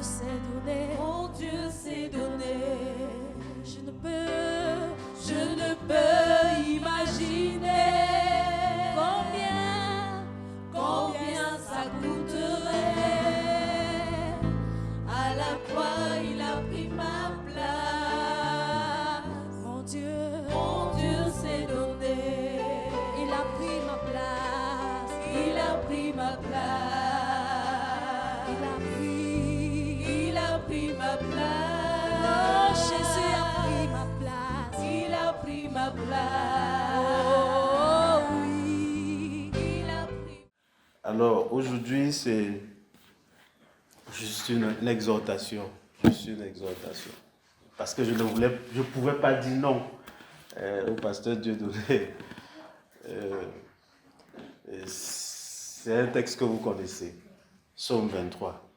s'est donné, mon Dieu s'est donné. je ne peux imaginer combien ça coûterait. À la croix, il a pris ma place. mon Dieu s'est donné. il a pris ma place, Il a pris ma place. Il a pris ma place. Oh, Jésus a pris ma place. Il a pris ma place. Oh oui. Il a pris. Alors aujourd'hui c'est juste une exhortation. Juste une exhortation. Parce que je ne pouvais pas dire non au pasteur Dieudonné. C'est un texte que vous connaissez. Psaume 23.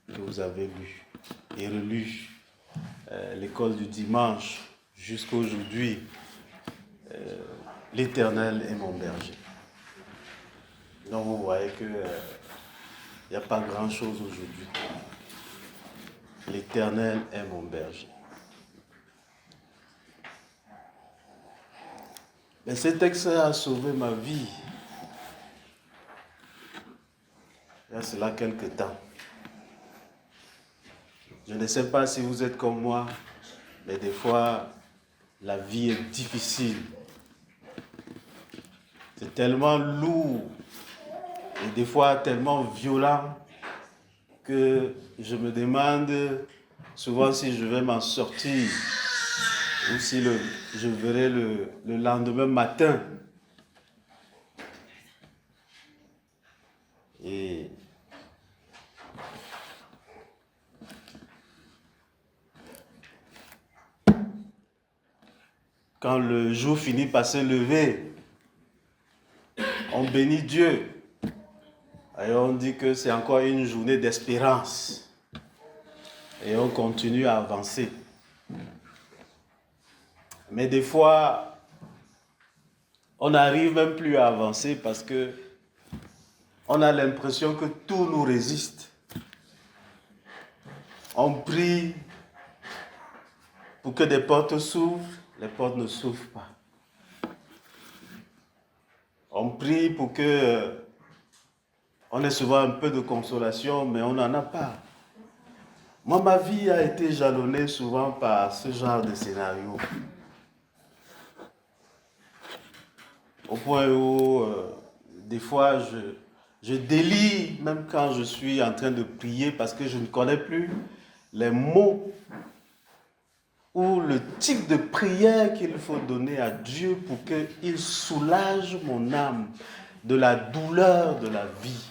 Que vous avez lu et relu. L'école du dimanche jusqu'à aujourd'hui. L'Éternel est mon berger. Donc vous voyez que il n'y a pas grand-chose aujourd'hui. L'Éternel est mon berger. Mais ce texte a sauvé ma vie. Il y a cela quelque temps. Je ne sais pas si vous êtes comme moi, mais des fois, la vie est difficile. C'est tellement lourd et des fois tellement violent que je me demande souvent si je vais m'en sortir ou si je verrai le lendemain matin. Et quand le jour finit par se lever, on bénit Dieu. Et on dit que c'est encore une journée d'espérance. Et on continue à avancer. Mais des fois, on n'arrive même plus à avancer parce que on a l'impression que tout nous résiste. On prie pour que des portes s'ouvrent, les portes ne s'ouvrent pas. On prie pour que on ait souvent un peu de consolation, mais on n'en a pas. Moi, ma vie a été jalonnée souvent par ce genre de scénario. Au point où, des fois, je délie, même quand je suis en train de prier, parce que je ne connais plus les mots ou le type de prière qu'il faut donner à Dieu pour qu'il soulage mon âme de la douleur de la vie.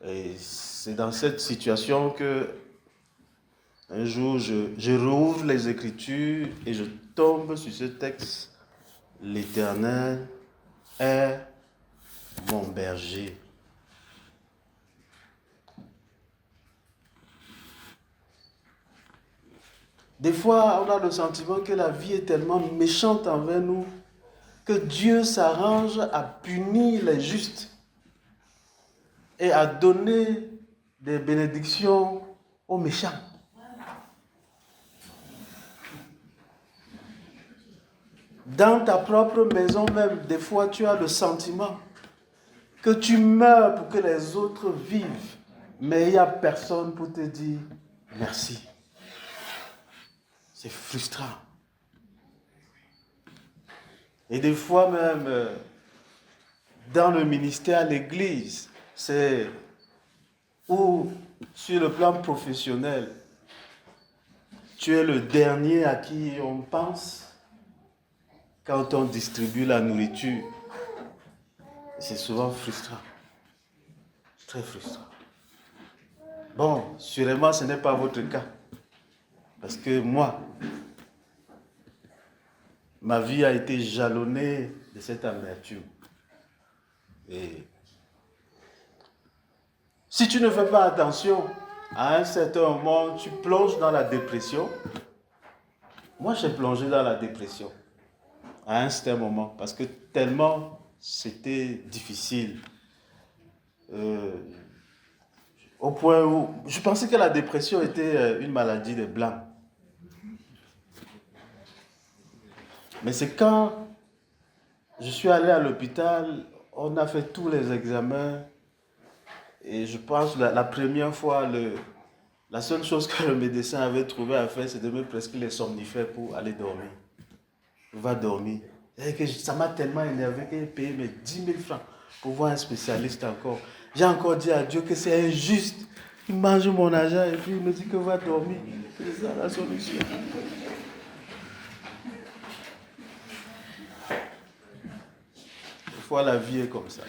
Et c'est dans cette situation que un jour je rouvre les Écritures et je tombe sur ce texte. L'Éternel est mon berger. Des fois, on a le sentiment que la vie est tellement méchante envers nous que Dieu s'arrange à punir les justes et à donner des bénédictions aux méchants. Dans ta propre maison même, des fois tu as le sentiment que tu meurs pour que les autres vivent, mais il n'y a personne pour te dire merci. C'est frustrant. Et des fois même, dans le ministère, l'église, ou sur le plan professionnel, tu es le dernier à qui on pense quand on distribue la nourriture. C'est souvent frustrant. Très frustrant. Bon, sûrement ce n'est pas votre cas. Parce que moi, ma vie a été jalonnée de cette amertume. Et si tu ne fais pas attention, à un certain moment, tu plonges dans la dépression moi j'ai plongé dans la dépression à un certain moment parce que tellement c'était difficile. Au point où je pensais que la dépression était une maladie des blancs. Mais c'est quand je suis allé à l'hôpital, on a fait tous les examens et je pense que la première fois, la seule chose que le médecin avait trouvé à faire, c'est de me prescrire les somnifères pour aller dormir. Va dormir. Et que ça m'a tellement énervé que j'ai payé mes 10 000 francs pour voir un spécialiste encore. J'ai encore dit à Dieu que c'est injuste. Il mange mon argent et puis il me dit que va dormir. C'est ça la solution. Des fois, la vie est comme ça.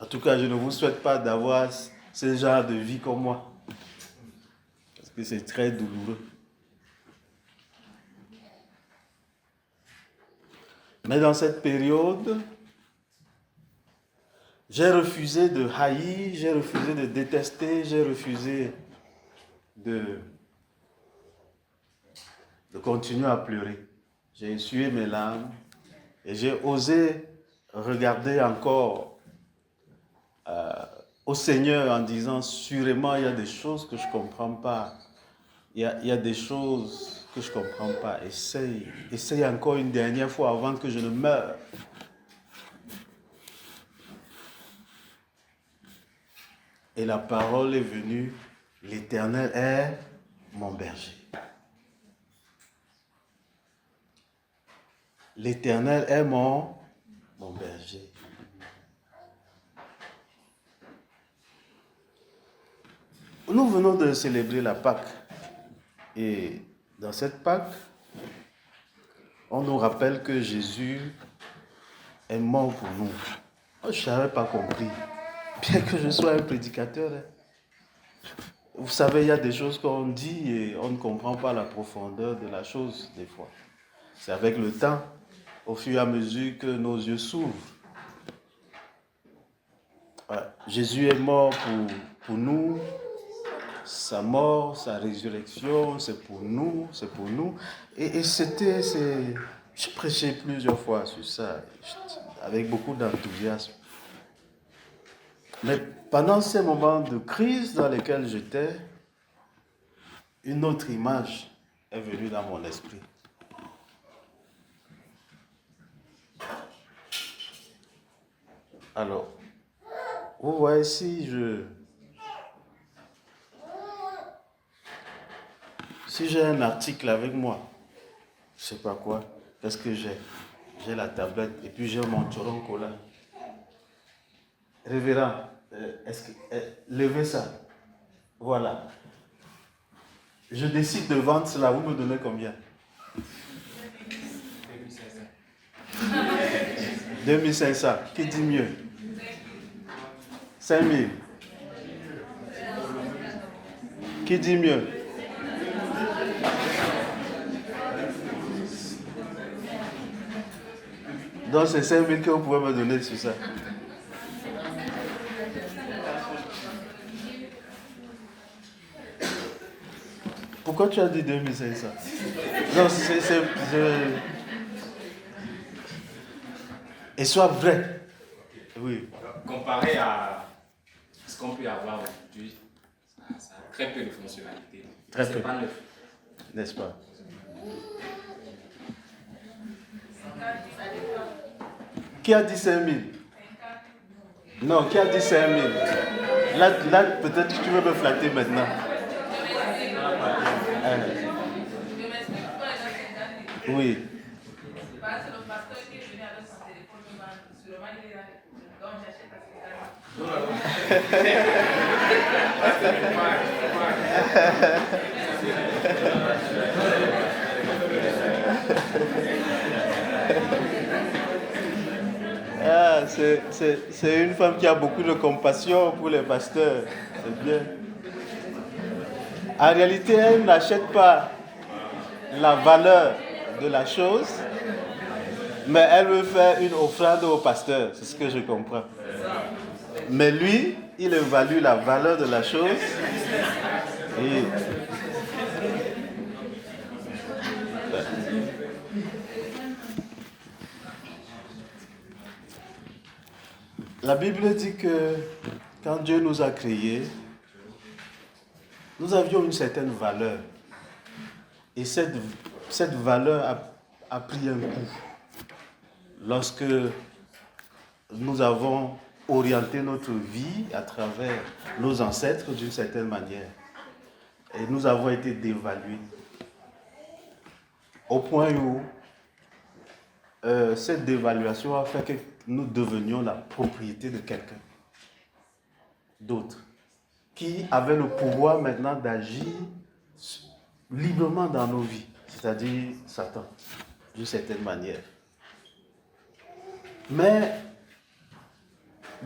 En tout cas, je ne vous souhaite pas d'avoir ce genre de vie comme moi. Parce que c'est très douloureux. Mais dans cette période, j'ai refusé de haïr, j'ai refusé de détester, j'ai refusé de continuer à pleurer. J'ai essuyé mes larmes et j'ai osé regarder encore au Seigneur en disant sûrement il y a des choses que je ne comprends pas. Il y a des choses que je ne comprends pas. Essaye encore une dernière fois avant que je ne meure. Et la parole est venue, l'Éternel est mon berger. L'Éternel est mon berger. Nous venons de célébrer la Pâque. Et dans cette Pâque, on nous rappelle que Jésus est mort pour nous. Moi, je n'avais pas compris. Bien que je sois un prédicateur. Vous savez, il y a des choses qu'on dit et on ne comprend pas la profondeur de la chose des fois. C'est avec le temps, au fur et à mesure que nos yeux s'ouvrent. Jésus est mort pour nous. Sa mort, sa résurrection, c'est pour nous, c'est pour nous. Et je prêchais plusieurs fois sur ça, avec beaucoup d'enthousiasme. Mais pendant ces moments de crise dans lesquels j'étais, une autre image est venue dans mon esprit. Alors, vous voyez, si j'ai un article avec moi, je ne sais pas quoi, qu'est-ce que j'ai? J'ai la tablette et puis j'ai mon choron cola. Révérend, levez ça. Voilà. Je décide de vendre cela, vous me donnez combien? 2500. Qui dit mieux? 5000. Qui dit mieux? Donc c'est 5000 que vous pouvez me donner sur ça. Pourquoi tu as dit 2500? Non, Et soit vrai. Oui. Comparé à ce qu'on peut avoir aujourd'hui, ça a très peu de fonctionnalités. Très peu. C'est pas neuf. N'est-ce pas? Qui a dit 5000? Non, qui a dit 5000? Là peut-être que tu veux me flatter maintenant. Oui. Ah, c'est une femme qui a beaucoup de compassion pour les pasteurs. C'est bien. En réalité, elle n'achète pas la valeur de la chose, mais elle veut faire une offrande au pasteur. C'est ce que je comprends. Mais lui, il évalue la valeur de la chose et La Bible dit que quand Dieu nous a créés, nous avions une certaine valeur. Et cette valeur a pris un coup lorsque nous avons orienté notre vie à travers nos ancêtres d'une certaine manière. Et nous avons été dévalués. Au point où cette dévaluation a fait que nous devenions la propriété de quelqu'un d'autre qui avait le pouvoir maintenant d'agir librement dans nos vies, c'est-à-dire Satan, d'une certaine manière. Mais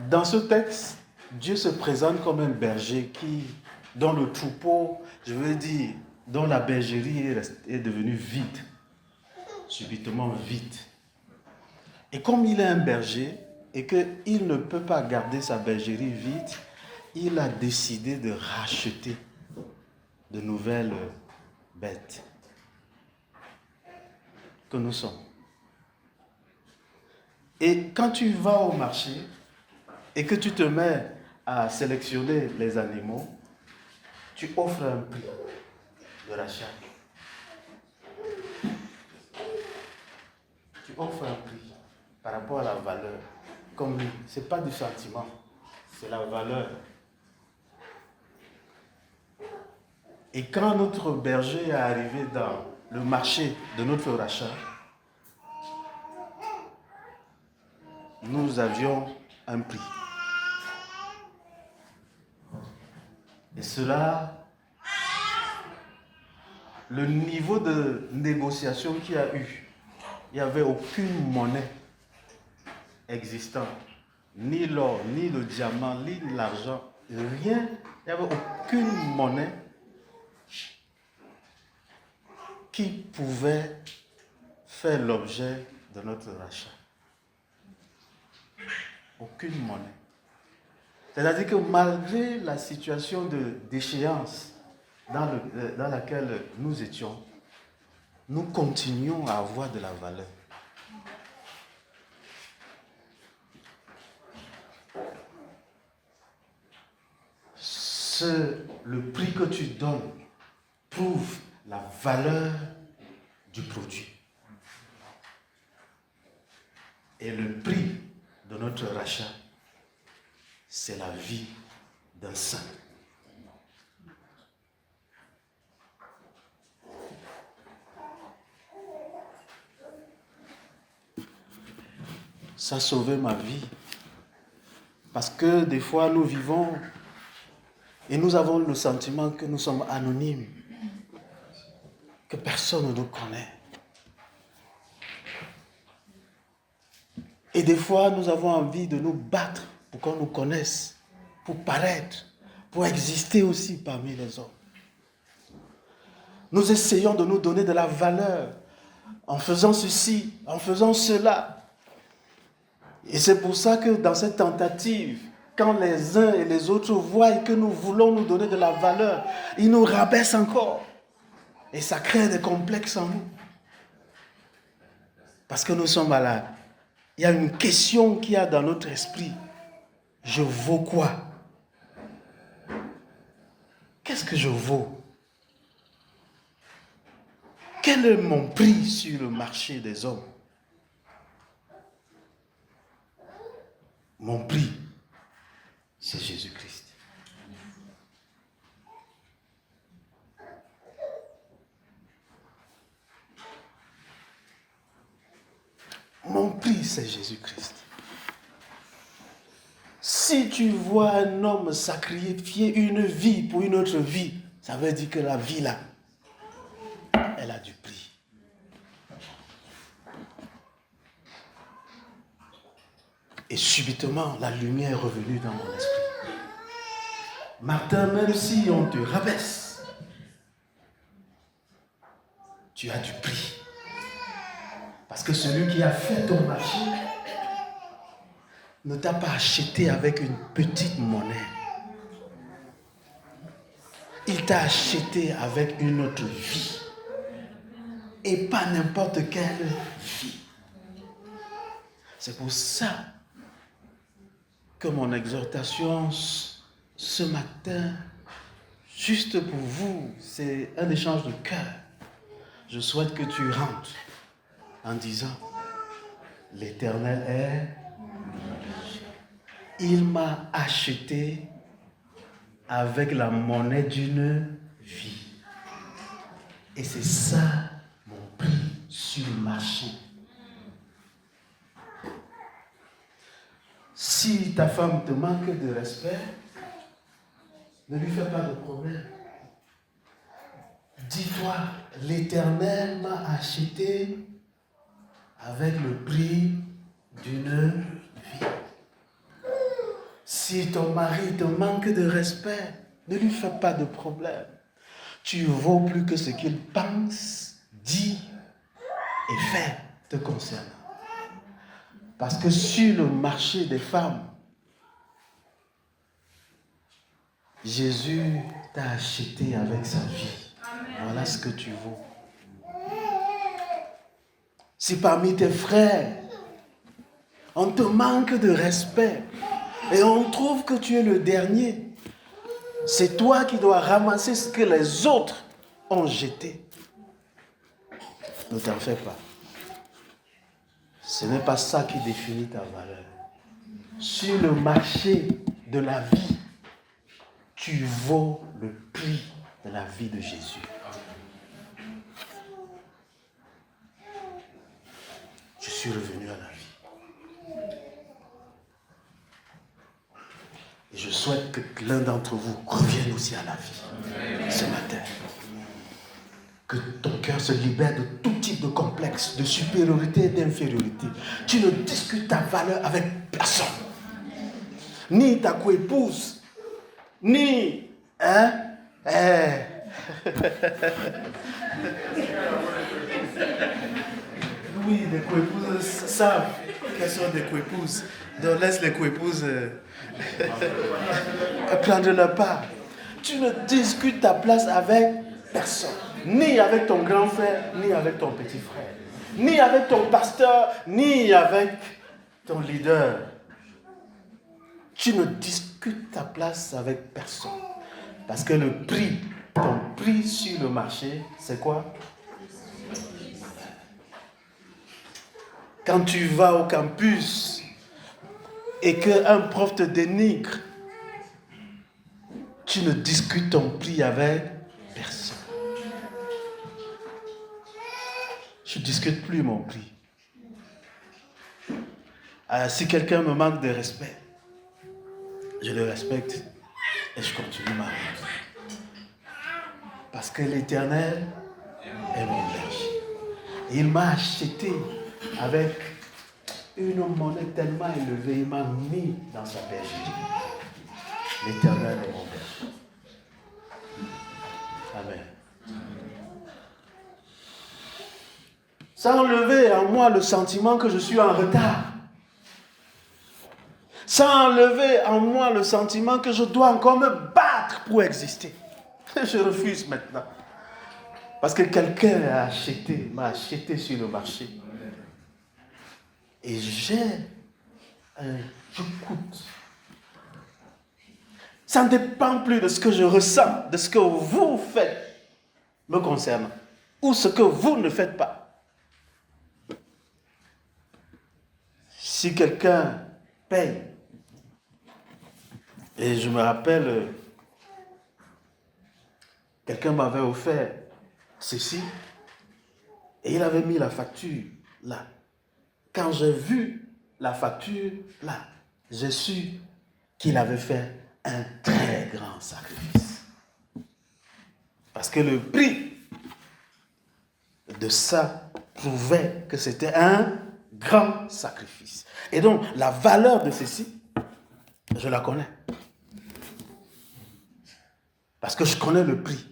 dans ce texte, Dieu se présente comme un berger dont le troupeau, je veux dire, dont la bergerie est devenue vide, subitement vide. Et comme il est un berger et qu'il ne peut pas garder sa bergerie vide, il a décidé de racheter de nouvelles bêtes que nous sommes. Et quand tu vas au marché et que tu te mets à sélectionner les animaux, tu offres un prix de rachat. Tu offres un prix par rapport à la valeur. Comme ce n'est pas du sentiment, c'est la valeur. Et quand notre berger est arrivé dans le marché de notre rachat, nous avions un prix. Et cela, le niveau de négociation qu'il y a eu, il n'y avait aucune monnaie existante, ni l'or, ni le diamant, ni l'argent, rien, il n'y avait aucune monnaie qui pouvait faire l'objet de notre rachat. Aucune monnaie. C'est-à-dire que malgré la situation de déchéance dans laquelle nous étions, nous continuons à avoir de la valeur. Le prix que tu donnes prouve la valeur du produit. Et le prix de notre rachat, c'est la vie d'un saint. Ça a sauvé ma vie. Parce que des fois, nous vivons et nous avons le sentiment que nous sommes anonymes, que personne ne nous connaît. Et des fois, nous avons envie de nous battre pour qu'on nous connaisse, pour paraître, pour exister aussi parmi les hommes. Nous essayons de nous donner de la valeur en faisant ceci, en faisant cela. Et c'est pour ça que dans cette tentative, quand les uns et les autres voient que nous voulons nous donner de la valeur, ils nous rabaissent encore. Et ça crée des complexes en nous. Parce que nous sommes à la... Il y a une question qu'il y a dans notre esprit. Je vaux quoi? Qu'est-ce que je vaux? Quel est mon prix sur le marché des hommes? Mon prix, c'est Jésus-Christ. Mon prix, c'est Jésus-Christ. Si tu vois un homme sacrifier une vie pour une autre vie, ça veut dire que la vie là, elle a du prix. Et subitement, la lumière est revenue dans mon esprit. Martin, même si on te rabaisse, tu as du prix. Parce que celui qui a fait ton marché ne t'a pas acheté avec une petite monnaie. Il t'a acheté avec une autre vie. Et pas n'importe quelle vie. C'est pour ça que mon exhortation ce matin, juste pour vous, c'est un échange de cœur. Je souhaite que tu rentres en disant, l'Éternel est mon berger. Il m'a acheté avec la monnaie d'une vie. Et c'est ça mon prix sur le marché. Si ta femme te manque de respect, ne lui fais pas de problème. Dis-toi, l'Éternel m'a acheté avec le prix d'une vie. Si ton mari te manque de respect, ne lui fais pas de problème. Tu vaux plus que ce qu'il pense, dit et fait te concernant. Parce que sur le marché des femmes, Jésus t'a acheté avec sa vie. Voilà ce que tu vaux. Si parmi tes frères, on te manque de respect et on trouve que tu es le dernier, c'est toi qui dois ramasser ce que les autres ont jeté. Ne t'en fais pas. Ce n'est pas ça qui définit ta valeur. Sur le marché de la vie, tu vaux le prix de la vie de Jésus. Je suis revenu à la vie. Et je souhaite que l'un d'entre vous revienne aussi à la vie ce matin. Que ton cœur se libère de tout type de complexe, de supériorité et d'infériorité. Tu ne discutes ta valeur avec personne. Ni ta coépouse, ni... Oui, les coépouses savent qu'elles sont des coépouses. Donc laisse les coépouses prendre leur part. Tu ne discutes ta place avec personne. Ni avec ton grand frère, ni avec ton petit frère. Ni avec ton pasteur, ni avec ton leader. Tu ne discutes ta place avec personne. Parce que le prix, ton prix sur le marché, c'est quoi? Quand tu vas au campus et qu'un prof te dénigre, tu ne discutes ton prix avec personne. Je ne discute plus mon prix. Si quelqu'un me manque de respect, je le respecte et je continue ma route. Parce que l'Éternel est mon berger. Et il m'a acheté avec une monnaie tellement élevée, il m'a mis dans sa bergerie. L'Éternel est mon berger. Amen. Sans enlever en moi le sentiment que je suis en retard. Sans enlever en moi le sentiment que je dois encore me battre pour exister. Je refuse maintenant. Parce que quelqu'un m'a acheté sur le marché. Et je coûte. Ça ne dépend plus de ce que je ressens, de ce que vous faites me concernant, ou ce que vous ne faites pas. Si quelqu'un paye, et je me rappelle, quelqu'un m'avait offert ceci, et il avait mis la facture là. Quand j'ai vu la facture là, j'ai su qu'il avait fait un très grand sacrifice. Parce que le prix de ça prouvait que c'était un grand sacrifice. Et donc, la valeur de ceci, je la connais. Parce que je connais le prix.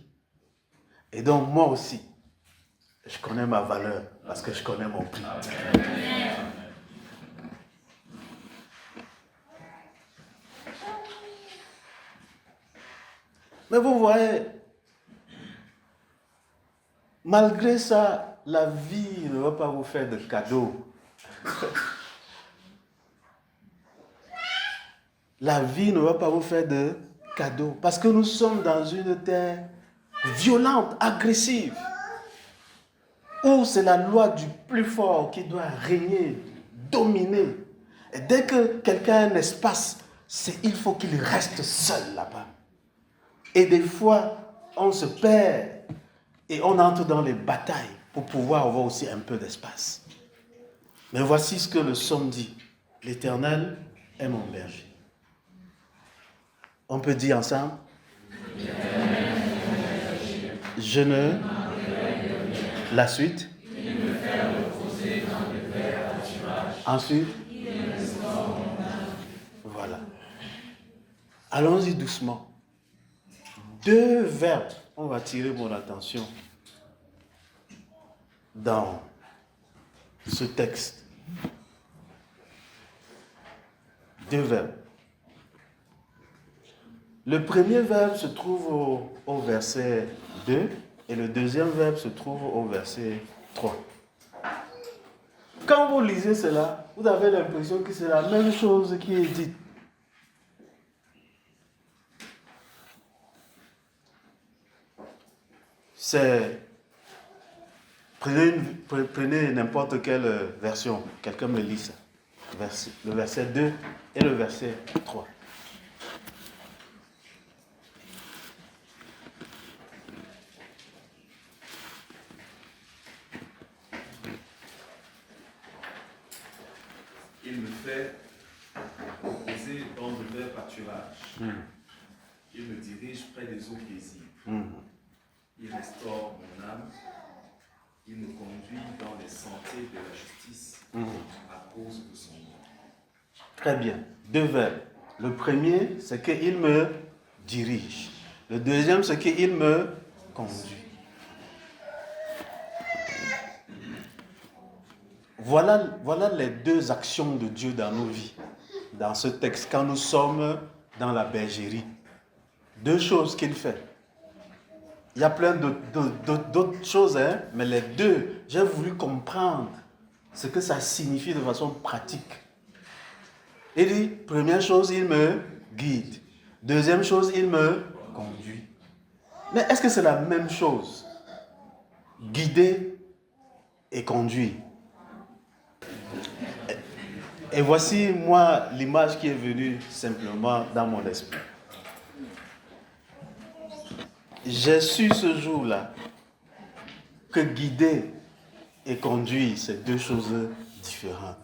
Et donc, moi aussi, je connais ma valeur parce que je connais mon prix. Mais vous voyez, malgré ça, la vie ne va pas vous faire de cadeaux. la vie ne va pas vous faire de cadeaux. Parce que nous sommes dans une terre violente, agressive, où c'est la loi du plus fort qui doit régner, dominer. Et dès que quelqu'un a un espace, il faut qu'il reste seul là-bas. Et des fois, on se perd et on entre dans les batailles pour pouvoir avoir aussi un peu d'espace. Mais voici ce que le psaume dit. L'Éternel est mon berger. On peut dire ensemble? Je ne... La suite? Ensuite? Voilà. Allons-y doucement. 2 verbes, on va attirer mon attention dans ce texte. 2 verbes. Le premier verbe se trouve au verset 2 et le deuxième verbe se trouve au verset 3. Quand vous lisez cela, vous avez l'impression que c'est la même chose qui est dite. Prenez n'importe quelle version. Quelqu'un me lit ça. Le verset 2 et le verset 3. Il me fait reposer dans de verts pâturages. Il me dirige près des eaux paisibles. Il restaure mon âme. Il me conduit dans les sentiers de la justice à cause de son nom. Très bien. 2 verbes. Le premier, c'est qu'il me dirige. Le deuxième, c'est qu'il me conduit. Voilà les 2 actions de Dieu dans nos vies, dans ce texte, quand nous sommes dans la bergerie. 2 choses qu'il fait. Il y a plein d'autres choses, hein, mais les 2, j'ai voulu comprendre ce que ça signifie de façon pratique. Il dit, première chose, il me guide. Deuxième chose, il me conduit. Mais est-ce que c'est la même chose? Guider et conduire. Et voici, moi, l'image qui est venue simplement dans mon esprit. J'ai su ce jour-là que guider et conduire, c'est 2 choses différentes.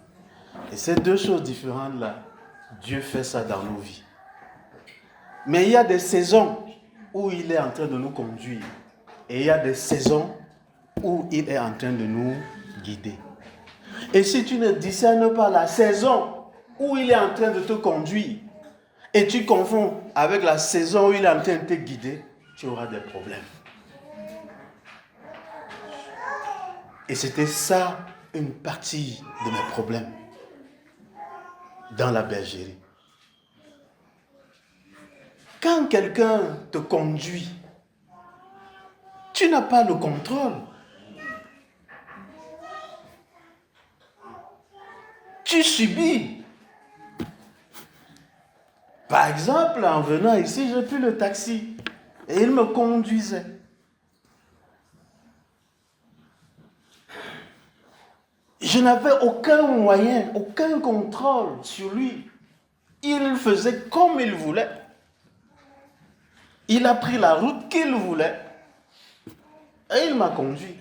Et ces 2 choses différentes-là, Dieu fait ça dans nos vies. Mais il y a des saisons où il est en train de nous conduire. Et il y a des saisons où il est en train de nous guider. Et si tu ne discernes pas la saison où il est en train de te conduire et tu confonds avec la saison où il est en train de te guider, tu auras des problèmes. Et c'était ça une partie de mes problèmes dans la bergerie. Quand quelqu'un te conduit, tu n'as pas le contrôle. Tu subis. Par exemple, en venant ici, j'ai pris le taxi et il me conduisait. Je n'avais aucun moyen, aucun contrôle sur lui. Il faisait comme il voulait. Il a pris la route qu'il voulait et il m'a conduit.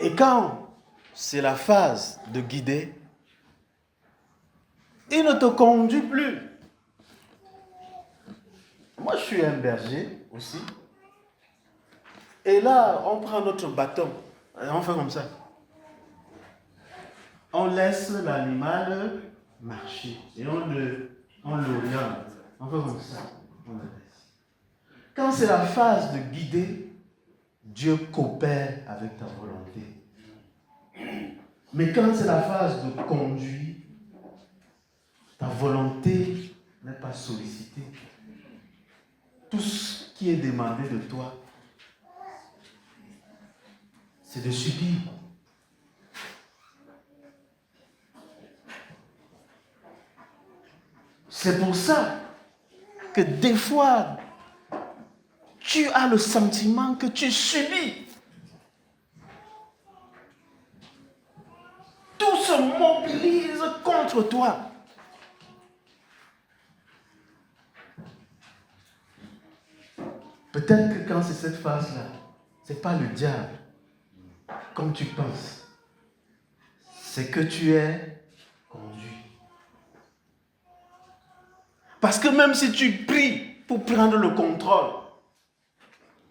Et quand c'est la phase de guider, il ne te conduit plus. Moi, je suis un berger aussi. Et là, on prend notre bâton et on fait comme ça. On laisse l'animal marcher et on l'oriente. On fait comme ça. On le laisse. Quand c'est la phase de guider, Dieu coopère avec ta volonté. Mais quand c'est la phase de conduire, ta volonté n'est pas sollicité. Tout ce qui est demandé de toi, c'est de subir. C'est pour ça que des fois, tu as le sentiment que tu subis. Tout se mobilise contre toi. Peut-être que quand c'est cette phase-là, ce n'est pas le diable, comme tu penses. C'est que tu es conduit. Parce que même si tu pries pour prendre le contrôle,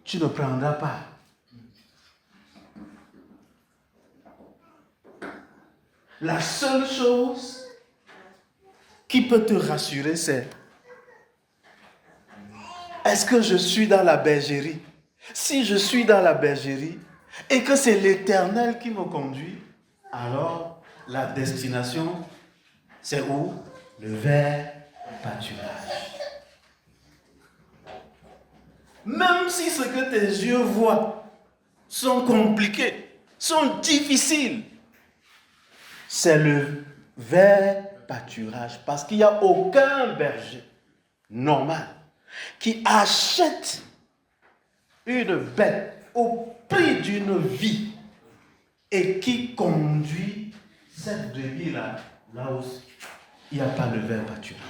tu ne prendras pas. La seule chose qui peut te rassurer, c'est: est-ce que je suis dans la bergerie? Si je suis dans la bergerie et que c'est l'Éternel qui me conduit, alors la destination, c'est où? Le vert pâturage. Même si ce que tes yeux voient sont compliqués, sont difficiles, c'est le vert pâturage. Parce qu'il n'y a aucun berger normal qui achète une bête au prix d'une vie et qui conduit cette brebis-là là où il n'y a pas le vert pâturage.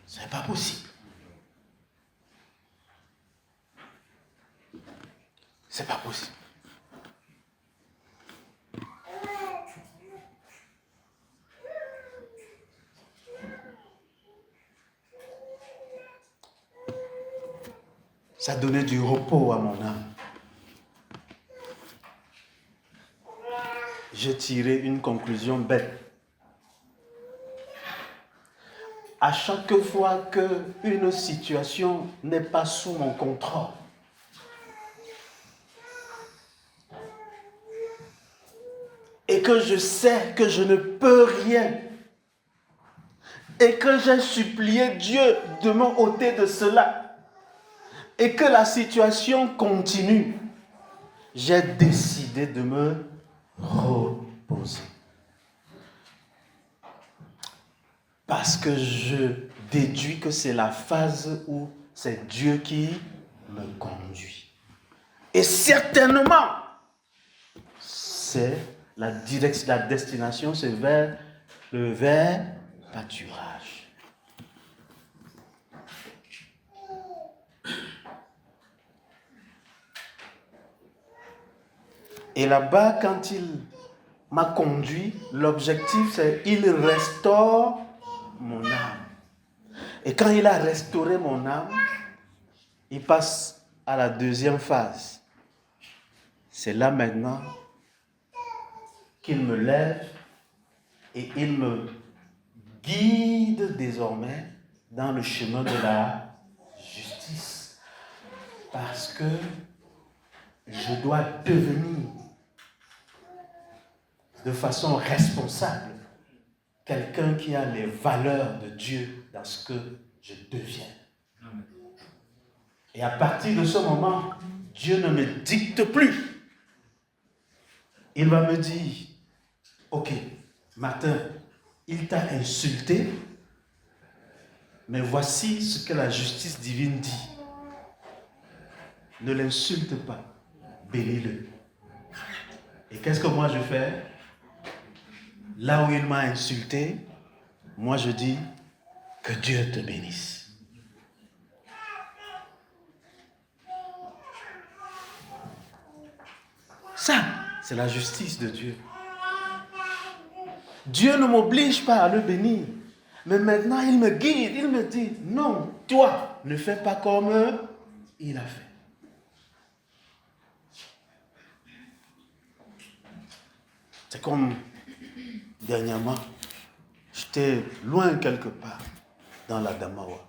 Ce n'est pas possible. C'est pas possible. Ça donnait du repos à mon âme. J'ai tiré une conclusion bête. À chaque fois qu'une situation n'est pas sous mon contrôle, et que je sais que je ne peux rien, et que j'ai supplié Dieu de me ôter de cela, et que la situation continue, j'ai décidé de me reposer. Parce que je déduis que c'est la phase où c'est Dieu qui me conduit. Et certainement, c'est la destination, c'est vers le vert pâturage. Et là-bas, quand il m'a conduit, l'objectif, c'est qu'il restaure mon âme. Et quand il a restauré mon âme, il passe à la deuxième phase. C'est là maintenant qu'il me lève et il me guide désormais dans le chemin de la justice. Parce que je dois devenir de façon responsable quelqu'un qui a les valeurs de Dieu dans ce que je deviens. Et à partir de ce moment, Dieu ne me dicte plus. Il va me dire: ok, Martin, il t'a insulté, mais voici ce que la justice divine dit. Ne l'insulte pas, bénis-le. Et qu'est-ce que moi je fais? Là où il m'a insulté, moi je dis que Dieu te bénisse. Ça, c'est la justice de Dieu. Dieu ne m'oblige pas à le bénir. Mais maintenant, il me guide, il me dit: non, toi, ne fais pas comme il a fait. C'est comme dernièrement, j'étais loin quelque part dans la Damawa.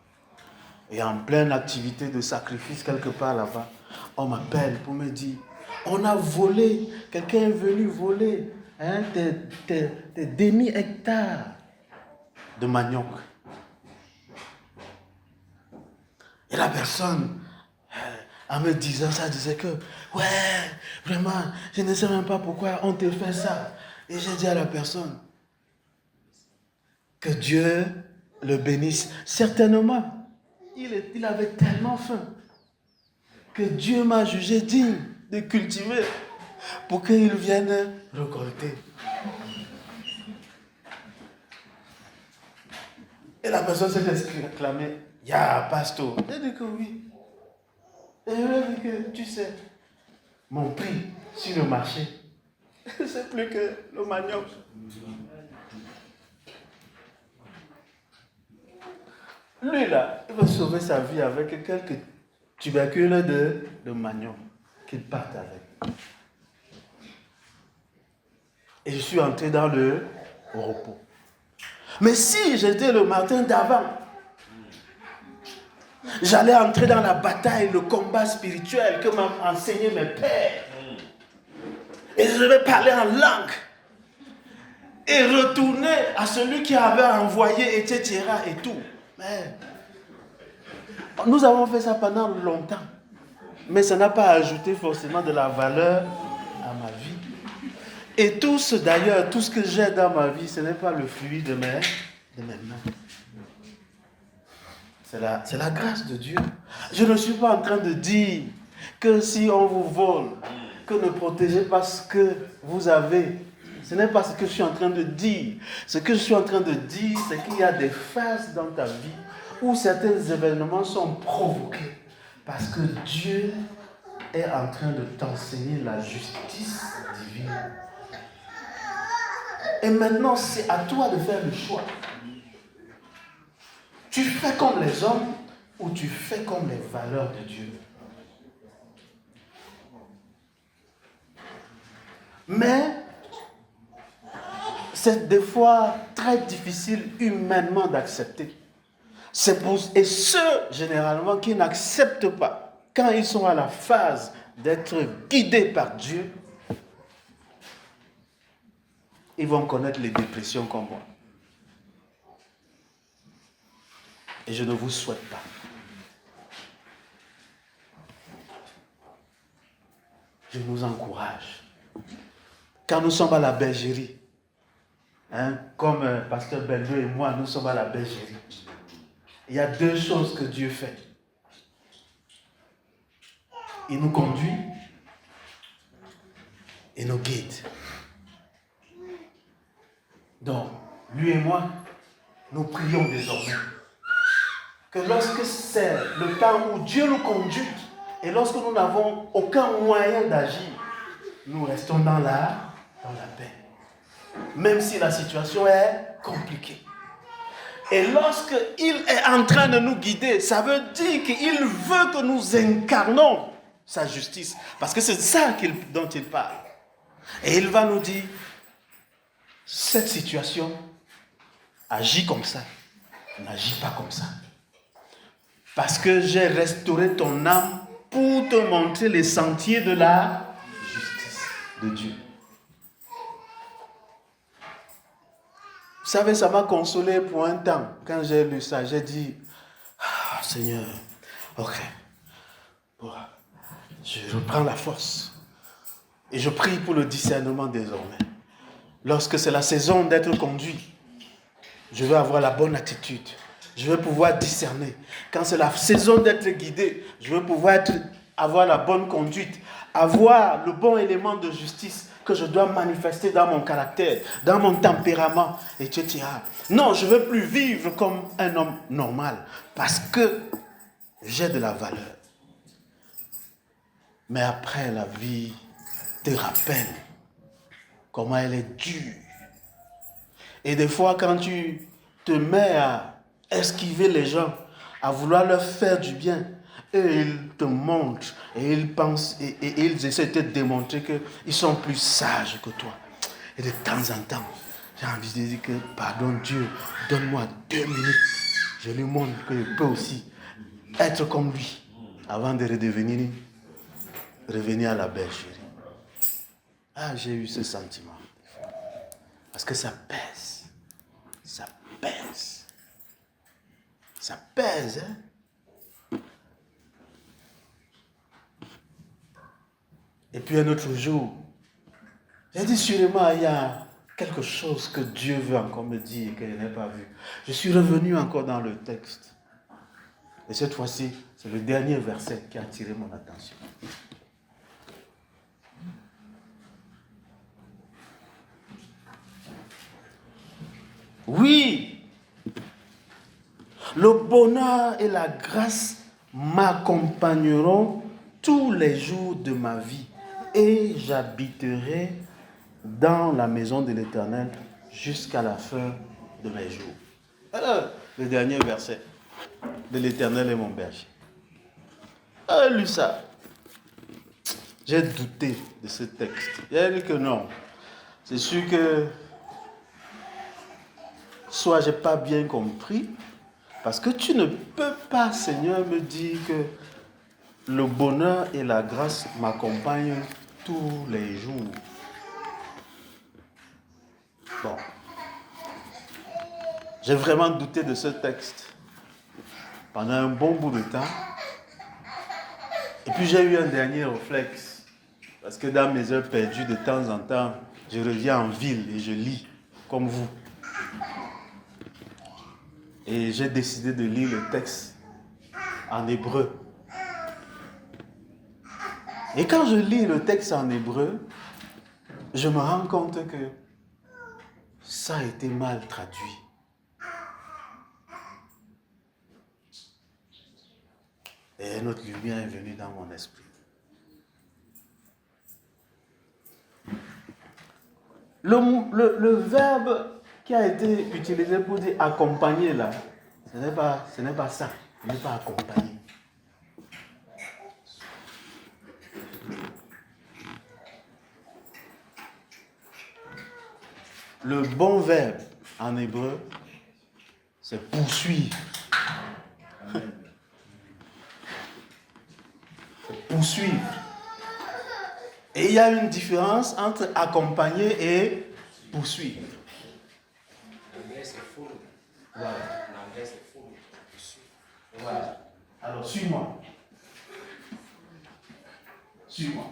Et en pleine activité de sacrifice quelque part là-bas, on m'appelle pour me dire: on a volé, quelqu'un est venu voler des demi-hectares de manioc. Et la personne, en me disant ça, disait que, ouais, vraiment, je ne sais même pas pourquoi on te fait ça. Et j'ai dit à la personne, que Dieu le bénisse. Certainement, il avait tellement faim que Dieu m'a jugé digne de cultiver pour qu'il vienne récolter. Et la personne s'est exclamée, ya, pasteur. J'ai dit que oui. Et je lui ai dit que, tu sais, mon prix sur le marché, c'est plus que le manioc. Lui là, il va sauver sa vie avec quelques tubercules de manioc qu'il parte avec. Et je suis entré dans le repos. Mais si j'étais le matin d'avant, j'allais entrer dans la bataille, le combat spirituel que m'ont enseigné mes pères. Et je vais parler en langue. Et retourner à celui qui avait envoyé, etc. et tout. Mais nous avons fait ça pendant longtemps. Mais ça n'a pas ajouté forcément de la valeur à ma vie. Et tout ce d'ailleurs, tout ce que j'ai dans ma vie, ce n'est pas le fruit de mes mains. C'est la grâce de Dieu. Je ne suis pas en train de dire que si on vous vole, que ne protégez pas ce que vous avez. Ce n'est pas ce que je suis en train de dire. Ce que je suis en train de dire, c'est qu'il y a des phases dans ta vie où certains événements sont provoqués parce que Dieu est en train de t'enseigner la justice divine. Et maintenant, c'est à toi de faire le choix. Tu fais comme les hommes ou tu fais comme les valeurs de Dieu. Mais c'est des fois très difficile humainement d'accepter. Et ceux, généralement, qui n'acceptent pas, quand ils sont à la phase d'être guidés par Dieu, ils vont connaître les dépressions comme moi. Et je ne vous souhaite pas. Je nous encourage. Quand nous sommes à la bergerie, comme Pasteur Beldo et moi, nous sommes à la bergerie, il y a deux choses que Dieu fait. Il nous conduit et nous guide. Donc, lui et moi, nous prions désormais que lorsque c'est le temps où Dieu nous conduit et lorsque nous n'avons aucun moyen d'agir, nous restons dans la paix. Même si la situation est compliquée. Et lorsqu'il est en train de nous guider, ça veut dire qu'il veut que nous incarnons sa justice. Parce que c'est ça dont il parle. Et il va nous dire, cette situation, agis comme ça, n'agis pas comme ça. Parce que j'ai restauré ton âme pour te montrer les sentiers de la justice de Dieu. Vous savez, ça m'a consolé pour un temps. Quand j'ai lu ça, j'ai dit, Seigneur, ok, je reprends la force. Et je prie pour le discernement désormais. Lorsque c'est la saison d'être conduit, je vais avoir la bonne attitude. Je vais pouvoir discerner. Quand c'est la saison d'être guidé, je vais pouvoir avoir la bonne conduite, avoir le bon élément de justice que je dois manifester dans mon caractère, dans mon tempérament, etc. Non, je ne veux plus vivre comme un homme normal parce que j'ai de la valeur. Mais après, la vie te rappelle comment elle est dure. Et des fois, quand tu te mets à esquiver les gens, à vouloir leur faire du bien, et ils te montrent, et ils pensent, et ils essaient de te démontrer qu'ils sont plus sages que toi. Et de temps en temps, j'ai envie de dire que, pardon Dieu, donne-moi 2 minutes. Je lui montre que je peux aussi être comme lui, avant de revenir à la bergerie. Ah, j'ai eu ce sentiment. Parce que ça pèse. Ça pèse. Ça pèse, hein? Et puis un autre jour, j'ai dit sûrement il y a quelque chose que Dieu veut encore me dire et que je n'ai pas vu. Je suis revenu encore dans le texte. Et cette fois-ci, c'est le dernier verset qui a attiré mon attention. Oui, le bonheur et la grâce m'accompagneront tous les jours de ma vie et j'habiterai dans la maison de l'Éternel jusqu'à la fin de mes jours. Alors, le dernier verset de l'Éternel est mon berger. J'ai lu ça. J'ai douté de ce texte. J'ai dit que non. C'est sûr que soit je n'ai pas bien compris, parce que tu ne peux pas, Seigneur, me dire que le bonheur et la grâce m'accompagnent tous les jours. Bon. J'ai vraiment douté de ce texte pendant un bon bout de temps. Et puis j'ai eu un dernier réflexe. Parce que dans mes heures perdues, de temps en temps, je reviens en ville et je lis, comme vous. Et j'ai décidé de lire le texte en hébreu. Et quand je lis le texte en hébreu, je me rends compte que ça a été mal traduit. Et une autre lumière est venue dans mon esprit. Le verbe qui a été utilisé pour dire accompagner là, ce n'est pas ça, ce n'est pas accompagner. Le bon verbe en hébreu, c'est poursuivre. C'est poursuivre. Et il y a une différence entre accompagner et poursuivre. L'anglais c'est follow. Voilà. L'anglais c'est follow. Voilà. Alors, suis-moi. Suis-moi.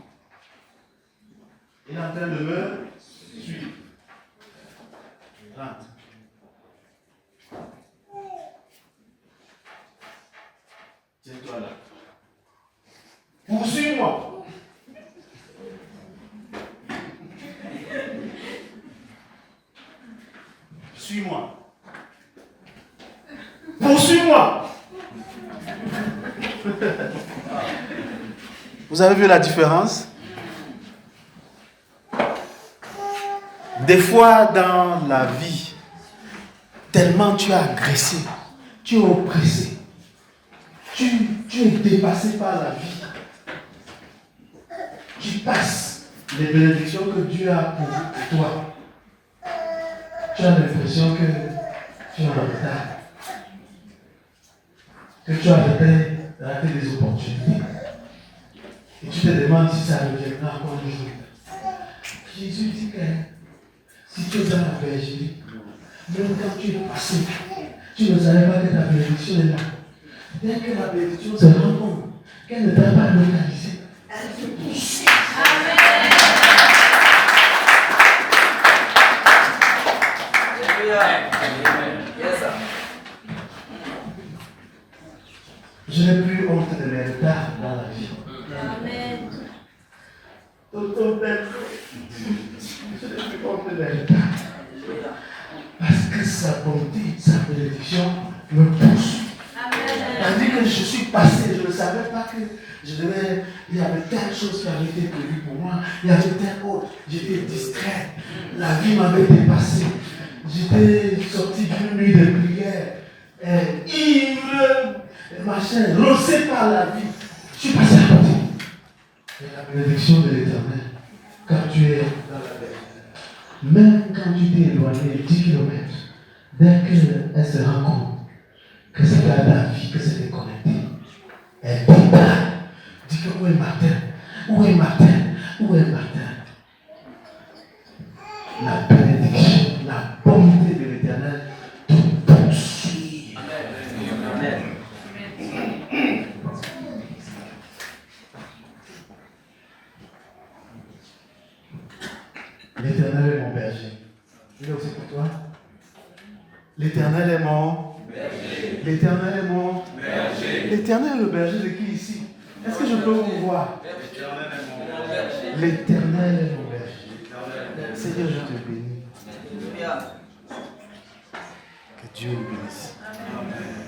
Il est en train de me suivre. Rentre. Tiens-toi là. Poursuis-moi. Suis-moi. Poursuis-moi. Vous avez vu la différence? Des fois dans la vie, tellement tu es agressé, tu es oppressé, tu es dépassé par la vie. Tu passes les bénédictions que Dieu a pour toi. Tu as l'impression que tu es en retard, que tu as raté des opportunités. Et tu te demandes si ça reviendra encore un jour. Jésus dit que si tu es dans la bergerie, même quand tu es passé, tu ne savais pas que ta bénédiction est là. Dès que la bénédiction se rend compte qu'elle ne t'a pas localisé, elle te pousse. Je n'ai plus honte de mes retards dans la vie. Amen. Je n'ai plus honte de mes retards. Parce que sa bonté, sa bénédiction me pousse. Tandis que je suis passé, je ne savais pas que il y avait telle chose qui avait été prévue pour moi, il y avait telle autre, j'étais distrait, la vie m'avait dépassé, j'étais sorti d'une nuit de prière, ivre, machin, rosé par la vie, je suis passé à côté. Et la bénédiction de l'Éternel, quand tu es dans la terre, même quand tu t'es éloigné 10 km, dès qu'elle se rend compte que c'est dans la vie que c'est déconnecté, elle dit que où est Martin? Où est Martin? Où est Martin? La bénédiction, la bonté de l'Éternel te poursuit. Amen. L'Éternel est mon berger. Je l'ai aussi pour toi. L'Éternel est mon berger. L'Éternel est mon berger. L'Éternel est le berger de qui ici? Est-ce que je peux vous voir? L'Éternel est mon berger. Seigneur, je te bénis. Que Dieu le bénisse. Amen.